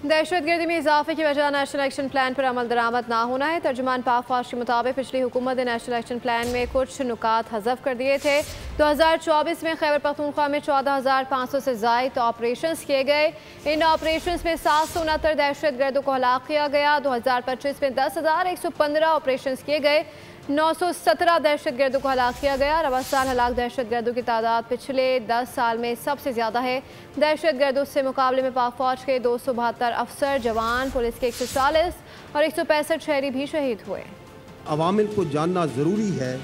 दहशत गर्दी में इजाफे की वजह नेशनल एक्शन प्लान पर अमल दरामद ना होना है। तर्जुमान पाक फौज के मुताबिक पिछली हुकूमत ने नेशनल एक्शन प्लान में कुछ नुकात हज़फ कर दिए थे। 2024 में खैबर पख्तूनख्वा में 14,500 से ज़ायद ऑपरेशन किए गए। इन ऑपरेशन में 769 दहशत गर्दों को हलाक किया गया। 2025 में 10,115 ऑपरेशन किए गए। 917 दहशत गर्दों को हलाक किया गया। रवा साल हलाक दहशत गर्दों की तादाद पिछले 10 साल में सबसे ज़्यादा है। दहशत गर्दों से मुकाबले में पाक फौज के 272 अफसर जवान, पुलिस के 140 और 165 शहरी भी शहीद हुए। अवामिल को जानना ज़रूरी है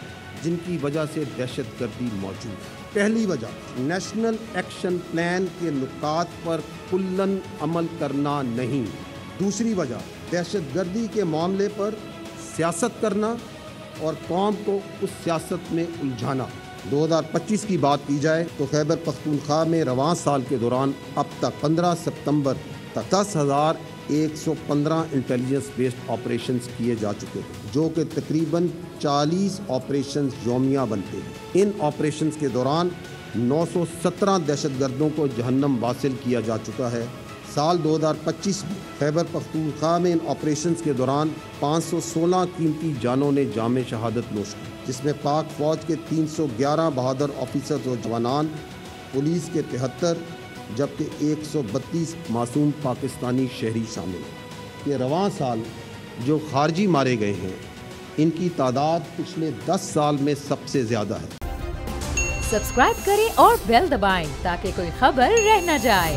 जिनकी वजह से दहशत गर्दी मौजूद है। पहली वजह नेशनल एक्शन प्लान के नुकात पर कुल्लन अमल करना नहीं। दूसरी वजह दहशत गर्दी के मामले पर सियासत करना और कौम को उस सियासत में उलझाना। 2025 की बात की जाए तो खैबर पख्तूनख्वा में रवां साल के दौरान अब तक 15 सितंबर तक 10,115 इंटेलिजेंस बेस्ड ऑपरेशंस किए जा चुके हैं, जो कि तकरीबन 40 ऑपरेशंस यौमिया बनते हैं। इन ऑपरेशंस के दौरान 917 दहशतगर्दों को जहन्नम वासिल किया जा चुका है। साल 2025 में खैबर पख्तूनख्वा में इन ऑपरेशंस के दौरान 516 कीमती जानों ने जाम शहादत नोश की, जिसमें पाक फ़ौज के 311 बहादुर ऑफिसर्स और जवानान, पुलिस के 73 जबकि 132 मासूम पाकिस्तानी शहरी शामिल हैं। ये रवां साल जो खारजी मारे गए हैं, इनकी तादाद पिछले 10 साल में सबसे ज़्यादा है। सब्सक्राइब करें और बेल दबाएं ताकि कोई खबर रह न जाए।